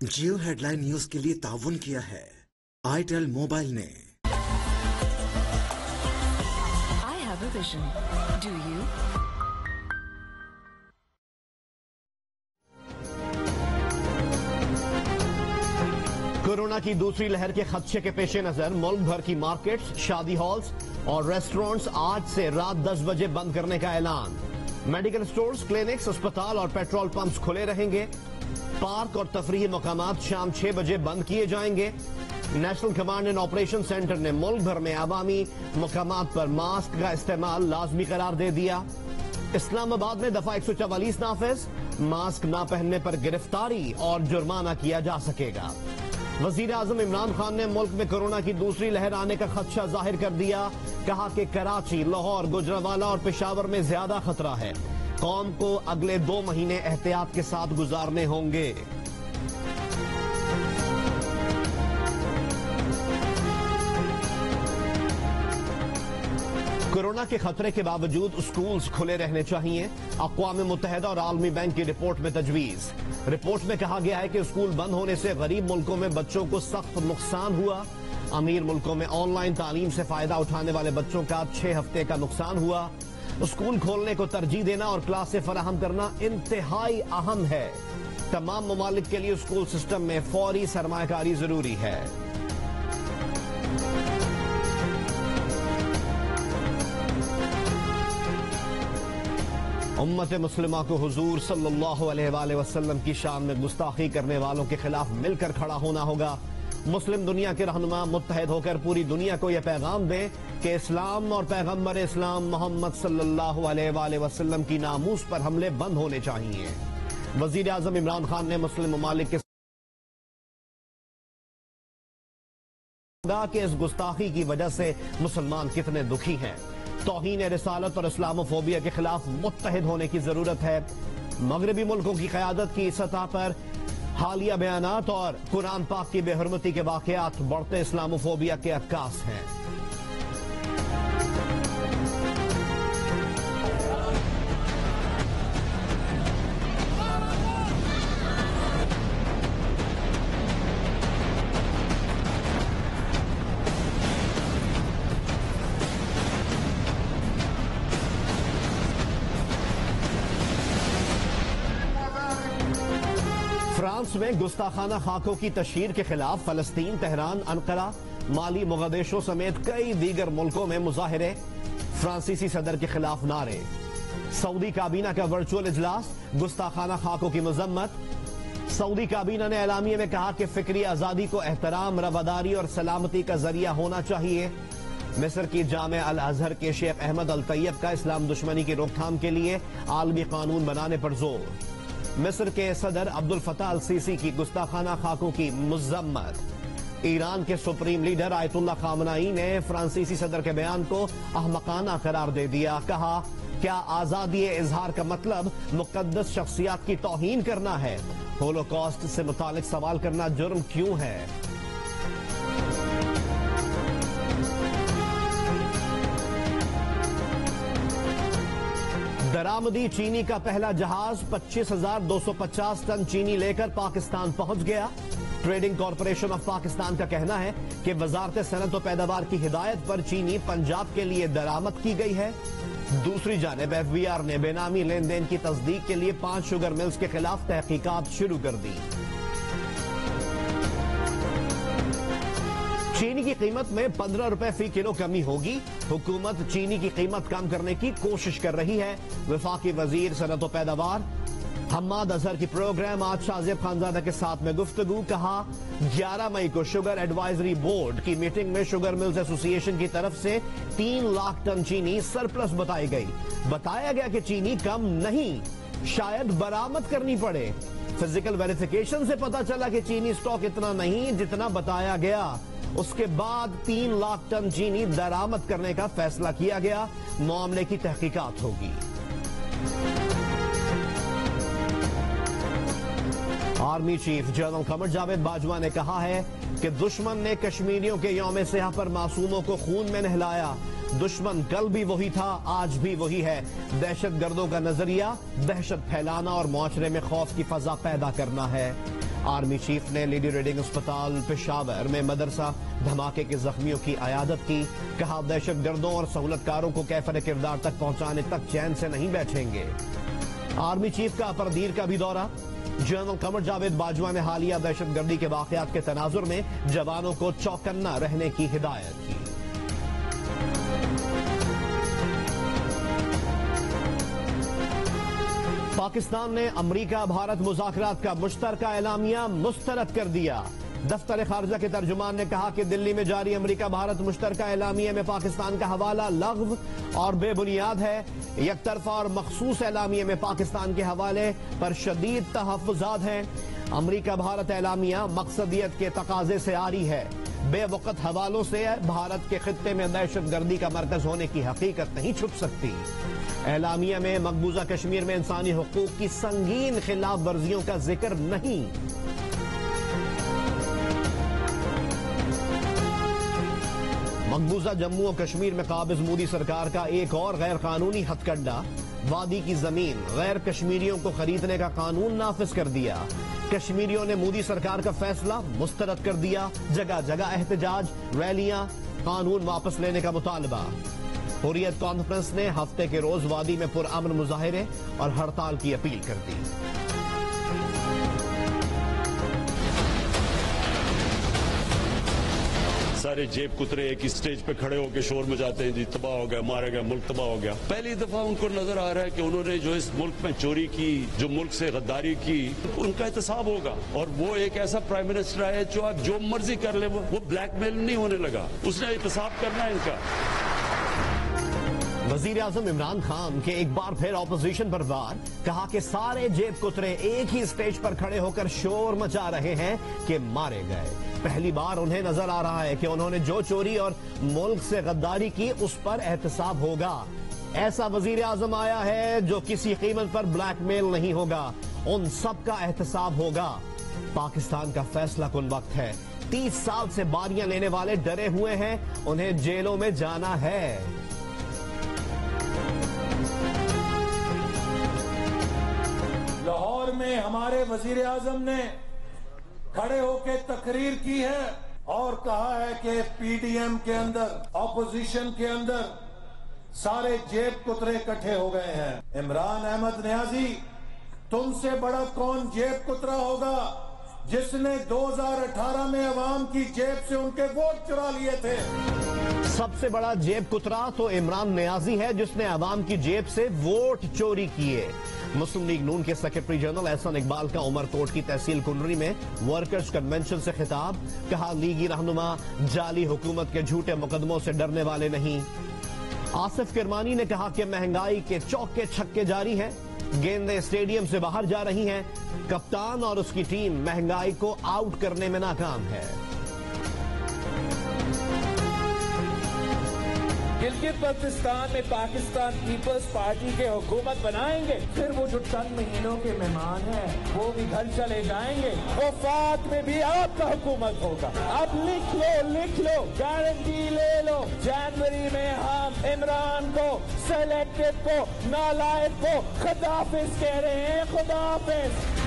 जियो headline news के लिए ताउन किया है आईटेल मोबाइल ने। I have a vision. Do you? Corona की दूसरी लहर के खदशे के पेश नजर मुल्क भर की मार्केट्स, शादी हॉल्स और रेस्टोरेंट्स आज से रात 10 बजे बंद करने का ऐलान। मेडिकल स्टोर्स, क्लिनिक्स, अस्पताल और पेट्रोल पंप्स खुले रहेंगे। पार्क और तफरीही मकामात शाम 6 बजे बंद किए जाएंगे। National command and operation centre ने मुल्क भर में अवामी मकामात पर मास्क का इस्तेमाल लाजमी करार दे दिया। इस्लामाबाद में दफा 144 नाफिज, मास्क न पहनने पर गिरफ्तारी और जुर्माना किया जा सकेगा। वजीर आजम इमरान खान ने मुल्क में कोरोना की दूसरी लहर आने का खदशा जाहिर कर दिया। कहा कि कराची, लाहौर, गुजरांवाला और पेशावर में ज्यादा खतरा है। कौम को अगले 2 महीने एहतियात के साथ गुजारने होंगे। कोरोना के खतरे के बावजूद स्कूल्स खुले रहने चाहिए। अक़वाम मुत्तहिदा और आलमी बैंक की रिपोर्ट में तजवीज। रिपोर्ट में कहा गया है कि स्कूल बंद होने से गरीब मुल्कों में बच्चों को सख्त नुकसान हुआ। अमीर मुल्कों में ऑनलाइन तालीम से फायदा उठाने वाले बच्चों का 6 हफ्ते का नुकसान हुआ। स्कूल खोलने को तरजीह देना और क्लासें फराहम करना इंतहाई अहम है। तमाम ममालिक के लिए स्कूल सिस्टम में फौरी सरमायाकारी जरूरी है। उम्मत मुस्लिमा को हुजूर सल्लल्लाहु अलैहि वसल्लम की शान में गुस्ताखी करने वालों के खिलाफ मिलकर खड़ा होना होगा। मुस्लिम दुनिया के रहनुमा मुत्तहिद होकर पूरी दुनिया को यह पैगाम दें कि इस्लाम और पैगम्बर इस्लाम मोहम्मद सल्लल्लाहु अलैहि वसल्लम की नामूस पर हमले बंद होने चाहिए। वजीर आजम इमरान खान ने मुस्लिम ममालिक के कि इस गुस्ताखी की वजह से मुसलमान कितने दुखी हैं। तौहीन रिसालत और इस्लामोफोबिया के खिलाफ मुत्तहिद होने की जरूरत है। मगरबी मुल्कों की क़यादत की सतह पर हालिया बयानात और कुरान पाक की बेहरमती के वाक़यात बढ़ते इस्लामोफोबिया के अक्कास हैं। फ्रांस में गुस्ताखाना खाकों की तशहीर के खिलाफ फलस्तीन, तेहरान, अनकरा, माली, मोगादिशो समेत कई दीगर मुल्कों में मुजाहिरे। फ्रांसीसी सदर के खिलाफ नारे। सऊदी काबीना का वर्चुअल इजलास, गुस्ताखाना खाकों की मजम्मत। सऊदी काबीना ने एलामिये में कहा कि फिक्री आजादी को एहतराम, रवादारी और सलामती का जरिया होना चाहिए। मिस्र की जामे अल अजहर के शेख अहमद अल तैयब का इस्लाम दुश्मनी की रोकथाम के लिए आलमी कानून बनाने पर जोर। मिस्र के सदर अब्दुल फताह अल सीसी की गुस्ताखाना खाकों की मुज़म्मत। ईरान के सुप्रीम लीडर आयतुल्लाह खामनाई ने फ्रांसीसी सदर के बयान को अहमकाना करार दे दिया। कहा, क्या आजादी इजहार का मतलब मुकद्दस शख्सियात की तौहीन करना है? होलोकॉस्ट से मुतालिक सवाल करना जुर्म क्यों है? दरामदी चीनी का पहला जहाज 25,250 टन चीनी लेकर पाकिस्तान पहुंच गया। ट्रेडिंग कॉरपोरेशन ऑफ पाकिस्तान का कहना है कि वजारत सनत और पैदावार की हिदायत पर चीनी पंजाब के लिए दरामद की गई है। दूसरी जानिब FBI ने बेनामी लेन देन की तस्दीक के लिए 5 शुगर मिल्स के खिलाफ तहकीकात शुरू कर दी। चीनी की कीमत में 15 रुपए फी किलो कमी होगी। हुकूमत चीनी की कीमत कम करने की कोशिश कर रही है। वफाकी वजीर सनत और पैदावार हम्माद अजहर की प्रोग्राम आज शाहजेब खानजादा के साथ में गुफ्तगू। कहा, 11 मई को शुगर एडवाइजरी बोर्ड की मीटिंग में शुगर मिल्स एसोसिएशन की तरफ से 3 लाख टन चीनी सरप्लस बताई गई। बताया गया कि चीनी कम नहीं, शायद बरामद करनी पड़े। फिजिकल वेरिफिकेशन से पता चला कि चीनी स्टॉक इतना नहीं जितना बताया गया। उसके बाद 3 लाख टन चीनी दरामद करने का फैसला किया गया। मामले की तहकीकात होगी। Army chief general Qamar Javed Bajwa ने कहा है कि दुश्मन ने कश्मीरियों के यौम सियाह पर मासूमों को खून में नहलाया। दुश्मन कल भी वही था, आज भी वही है। दहशत गर्दों का नजरिया दहशत फैलाना और मुआशरे में खौफ की फजा पैदा करना है। आर्मी चीफ ने लेडी रेडिंग अस्पताल पेशावर में मदरसा धमाके के जख्मियों की अयादत की। कहा दहशतगर्दों और सहूलतकारों को कैफर किरदार तक पहुंचाने तक चैन से नहीं बैठेंगे। आर्मी चीफ का परदीर का भी दौरा। जनरल कमर जावेद बाजवा ने हालिया दहशतगर्दी के वाकयात के तनाजुर में जवानों को चौकन्ना रहने की हिदायत की। पाकिस्तान ने अमरीका भारत मुज़ाकरात का मुश्तरका एलामिया मुस्तरद कर दिया। दफ्तर खारजा के तर्जुमान ने कहा कि दिल्ली में जारी अमरीका भारत मुश्तरका एलामिया में पाकिस्तान का हवाला लग़्व और बेबुनियाद है। एक तरफा और मखसूस एलामिया में पाकिस्तान के हवाले पर शदीद तहफ़्फ़ुज़ात हैं। अमरीका भारत एलामिया मकसदियत के तकाजे से आरी है। बेवक़्त हवालों से भारत के खित्ते में दहशतगर्दी का मरकज होने की हकीकत नहीं छुप सकती। एलामिया में मकबूजा कश्मीर में इंसानी हुकूक की संगीन खिलाफ वर्जियों का जिक्र नहीं। मकबूजा जम्मू और कश्मीर में काबिज मोदी सरकार का एक और गैर कानूनी हथकंडा, वादी की जमीन गैर कश्मीरियों को खरीदने का कानून नाफिज कर दिया। कश्मीरियों ने मोदी सरकार का फैसला मुस्तरद कर दिया। जगह जगह एहतजाज, रैलियां, कानून वापस लेने का मुतालबा। हुर्रियत कॉन्फ्रेंस ने हफ्ते के रोज वादी में पुरअमन मुजाहिरे और हड़ताल की अपील कर दी। सारे जेब कुतरे एक ही स्टेज पे खड़े होकर शोर मचाते हैं, जी तबाह हो गया, मारा गया, मुल्क तबाह हो गया। पहली दफा उनको नजर आ रहा है कि उन्होंने जो इस मुल्क में चोरी की, जो मुल्क से गद्दारी की, उनका एहतसाब होगा। और वो एक ऐसा प्राइम मिनिस्टर है जो आप जो मर्जी कर ले, वो ब्लैकमेल नहीं होने लगा, उसने एहतसाब करना है इनका। वजीर आजम इमरान खान के एक बार फिर ऑपोजिशन पर वार। कहा कि सारे जेब कुतरे एक ही स्टेज पर खड़े होकर शोर मचा रहे हैं कि मारे गए। पहली बार उन्हें नजर आ रहा है कि उन्होंने जो चोरी और मुल्क से गद्दारी की उस पर एहतसाब होगा। ऐसा वजीर आजम आया है जो किसी कीमत पर ब्लैकमेल नहीं होगा, उन सब का एहतसाब होगा। पाकिस्तान का फैसला कुन वक्त है। 30 साल से बारियां लेने वाले डरे हुए हैं, उन्हें जेलों में जाना है। लाहौर में हमारे वजीर आजम ने खड़े होकर तकरीर की है और कहा है कि पीडीएम के अंदर, ऑपोजिशन के अंदर सारे जेब कुतरे इकट्ठे हो गए हैं। इमरान अहमद नियाजी, तुमसे बड़ा कौन जेब कुतरा होगा जिसने 2018 में अवाम की जेब से उनके वोट चुरा लिए थे। सबसे बड़ा जेब कुतरा तो इमरान नियाजी है जिसने अवाम की जेब से वोट चोरी किए। मुस्लिम लीग नून के सेक्रेटरी जनरल एहसन इकबाल का उमरकोट की तहसील कुंडरी में वर्कर्स कन्वेंशन से खिताब। कहा लीगी रहनुमा जाली हुकूमत के झूठे मुकदमों से डरने वाले नहीं। आसिफ किरमानी ने कहा कि महंगाई के चौके छक्के जारी हैं, गेंदें स्टेडियम से बाहर जा रही हैं। कप्तान और उसकी टीम महंगाई को आउट करने में नाकाम है। गिलगित बल्तिस्तान में पाकिस्तान पीपल्स पार्टी के हुकूमत बनाएंगे, फिर वो जो चंद महीनों के मेहमान हैं वो भी घर चले जाएंगे। वफात में भी आपका हुकूमत होगा। अब लिख लो, गारंटी ले लो। जनवरी में हम इमरान को, सेलेक्टेड को, नालायक को खुदाफिज कह रहे हैं। खुदाफिज।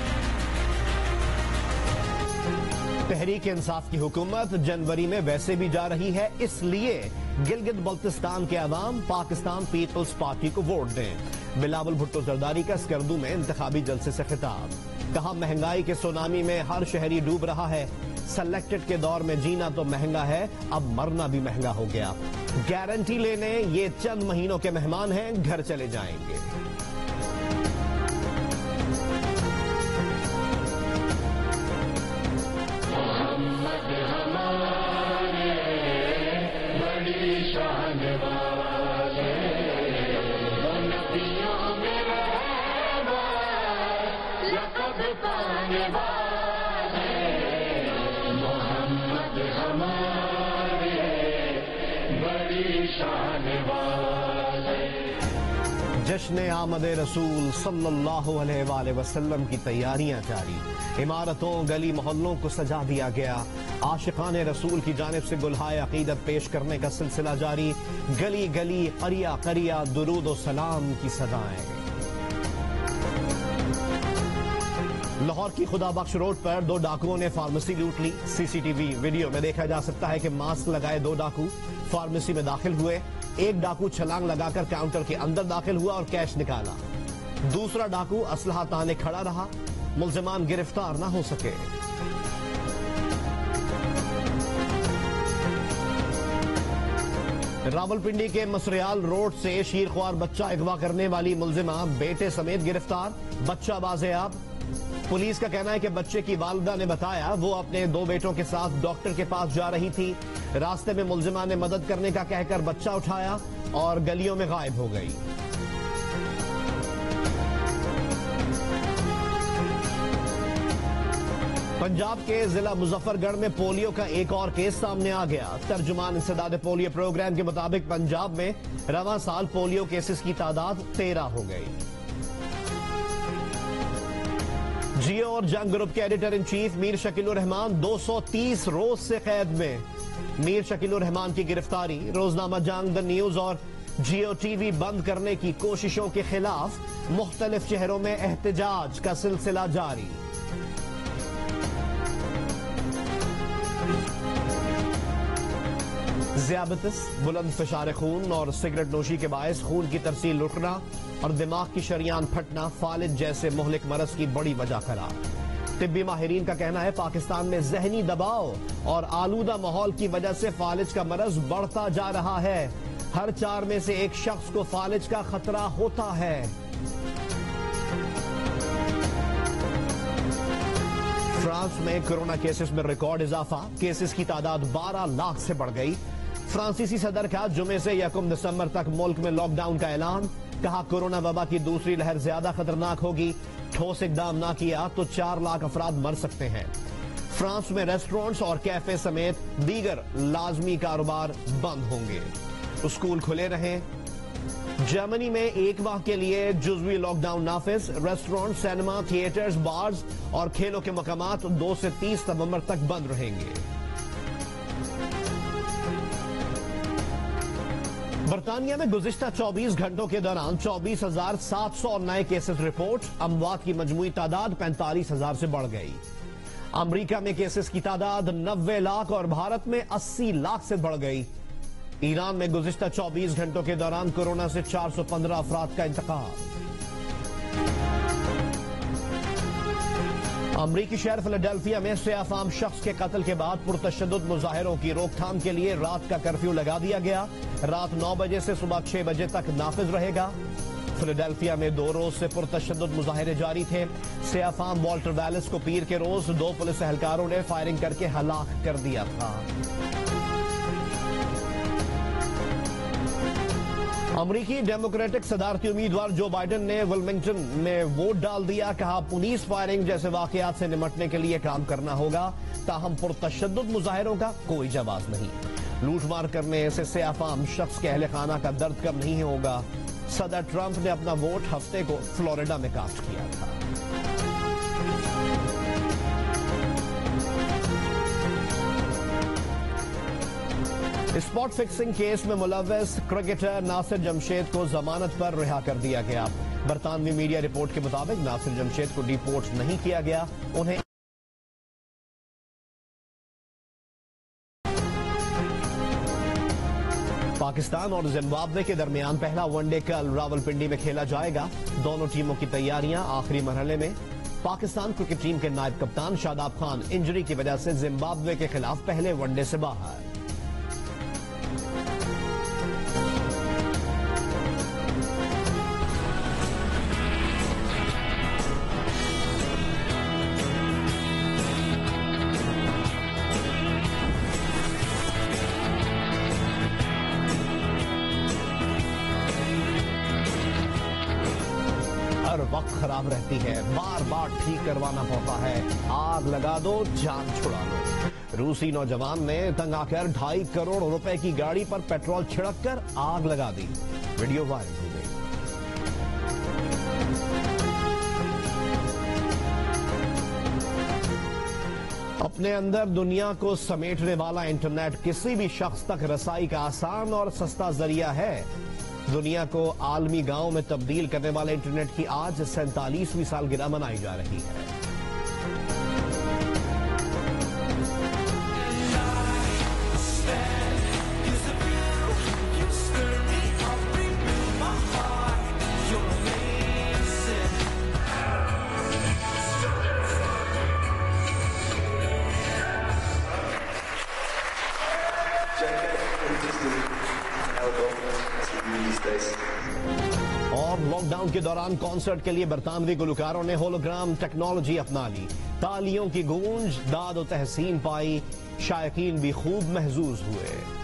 तहरीक इंसाफ की हुकूमत जनवरी में वैसे भी जा रही है, इसलिए गिलगित बल्तिस्तान के अवाम पाकिस्तान पीपल्स पार्टी को वोट दें। बिलावल भुट्टो जरदारी का स्कर्दू में इंतखाबी जलसे से खिताब। कहा महंगाई के सुनामी में हर शहरी डूब रहा है। सेलेक्टेड के दौर में जीना तो महंगा है, अब मरना भी महंगा हो गया। गारंटी लेने ये चंद महीनों के मेहमान हैं, घर चले जाएंगे। जश्न आमद रसूल सल्लल्लाहु अलैहि वसल्लम की तैयारियां जारी। इमारतों गली मोहल्लों को सजा दिया गया। आशिकाने रसूल की जानिब से गुलहाए अकीदत पेश करने का सिलसिला जारी। गली गली करिया करिया दुरूद और सलाम की सदाएं। लाहौर की खुदाबख्श रोड पर 2 डाकुओं ने फार्मेसी लूट ली। सीसीटीवी वीडियो में देखा जा सकता है कि मास्क लगाए 2 डाकू फार्मेसी में दाखिल हुए। एक डाकू छलांग लगाकर काउंटर के अंदर दाखिल हुआ और कैश निकाला। दूसरा डाकू असलहा ताने खड़ा रहा। मुल्जिमान गिरफ्तार न हो सके। रावलपिंडी के मसरियाल रोड से शीरख्वार बच्चा अगवा करने वाली मुल्जिमा बेटे समेत गिरफ्तार। बच्चा बाज़ेयाब। पुलिस का कहना है कि बच्चे की वालिदा ने बताया वो अपने 2 बेटों के साथ डॉक्टर के पास जा रही थी। रास्ते में मुल्जिमा ने मदद करने का कहकर बच्चा उठाया और गलियों में गायब हो गई। पंजाब के जिला मुजफ्फरगढ़ में पोलियो का एक और केस सामने आ गया। तर्जुमान इंसदाद पोलियो प्रोग्राम के मुताबिक पंजाब में रवां साल पोलियो केसेस की तादाद 13 हो गई। जियो और जंग ग्रुप के editor in chief Mir Shakilur Rahman 230 रोज से कैद में। मीर शकीलुर रहमान की गिरफ्तारी, रोजनामा जंग, द न्यूज और जियो टीवी बंद करने की कोशिशों के खिलाफ मुख्तलिफ शहरों में एहतजाज का सिलसिला जारी। ज़ियाबतिस, बुलंद फिशार खून और सिगरेट नोशी के बायस खून की तरसील रुकना और दिमाग की शरियान फटना फालिज जैसे मुहलिक मरज की बड़ी वजह करार। तिब्बी माहिरीन का कहना है पाकिस्तान में जहनी दबाव और आलूदा माहौल की वजह से फालिज का मरज बढ़ता जा रहा है। हर 4 में से 1 शख्स को फालिज का खतरा होता है। फ्रांस में कोरोना केसेस में रिकॉर्ड इजाफा। केसेस की तादाद 12 लाख से बढ़ गई। फ्रांसीसी सदर का जुमे से 1 दिसंबर तक मुल्क में लॉकडाउन का ऐलान। कहा कोरोना वबा की दूसरी लहर ज्यादा खतरनाक होगी। ठोस इकदाम ना किया तो 4 लाख अफराद मर सकते हैं। फ्रांस में रेस्टोरेंट्स और कैफे समेत दीगर लाजमी कारोबार बंद होंगे। स्कूल खुले रहें। जर्मनी में 1 माह के लिए जुज़वी लॉकडाउन नाफिज। रेस्टोरेंट, सिनेमा, थिएटर्स, बार्स और खेलों के मकामात 2 से 30 नवंबर तक बंद रहेंगे। बरतानिया में गुज़िश्ता 24 घंटों के दौरान 24,700 नए केसेस रिपोर्ट। अमवात की मजमूई तादाद 45,000 से बढ़ गई। अमरीका में केसेस की तादाद 90 लाख और भारत में 80 लाख से बढ़ गई। ईरान में गुज़िश्ता 24 घंटों के दौरान कोरोना से 415 अफराद का इंतकाल। अमरीकी शहर फिलाडेल्फिया में सयाफाम शख्स के कत्ल के बाद पुरतशद्दुद मुजाहिरों की रोकथाम के लिए रात का कर्फ्यू लगा दिया गया। रात 9 बजे से सुबह 6 बजे तक नाफिज रहेगा। फिलाडेल्फिया में 2 रोज से पुरतशद्दुद मुजाहिरे जारी थे। सयाफाम वॉल्टर वैलिस को पीर के रोज 2 पुलिस एहलकारों ने फायरिंग करके हलाक कर दिया था। अमरीकी डेमोक्रेटिक सदारती उम्मीदवार जो बाइडेन ने विल्मिंगटन में वोट डाल दिया। कहा पुलिस फायरिंग जैसे वाकयात से निपटने के लिए काम करना होगा। ताहम पुरतशद्दुद मुजाहिरों का कोई जवाब नहीं। लूटमार करने से सयाफाम शख्स के अहले खाना का दर्द कम नहीं होगा। सदर ट्रंप ने अपना वोट हफ्ते को फ्लोरिडा में कास्ट किया था। स्पॉट फिक्सिंग केस में मुलव्वस क्रिकेटर नासिर जमशेद को जमानत पर रिहा कर दिया गया। बरतानवी मीडिया रिपोर्ट के मुताबिक नासिर जमशेद को डिपोर्ट नहीं किया गया। उन्हें पाकिस्तान और जिम्बाब्वे के दरमियान पहला वनडे कल रावलपिंडी में खेला जाएगा। दोनों टीमों की तैयारियां आखिरी मरहले में। पाकिस्तान क्रिकेट टीम के नायब कप्तान शादाब खान इंजरी की वजह से जिम्बाब्वे के खिलाफ पहले वनडे से बाहर। हर वक्त खराब रहती है, बार बार ठीक करवाना पड़ता है। आग लगा दो, जान छुड़ा लो। रूसी नौजवान ने तंग आकर 2.5 करोड़ रुपए की गाड़ी पर पेट्रोल छिड़क कर आग लगा दी। वीडियो वायरल हो गई। अपने अंदर दुनिया को समेटने वाला इंटरनेट किसी भी शख्स तक रसाई का आसान और सस्ता जरिया है। दुनिया को आलमी गांव में तब्दील करने वाले इंटरनेट की आज 47वीं सालगिरह मनाई जा रही है। और लॉकडाउन के दौरान कॉन्सर्ट के लिए बरतानवी गुलकारों ने होलोग्राम टेक्नोलॉजी अपना ली। तालियों की गूंज, दाद और तहसीन पाई, शायकीन भी खूब महजूज हुए।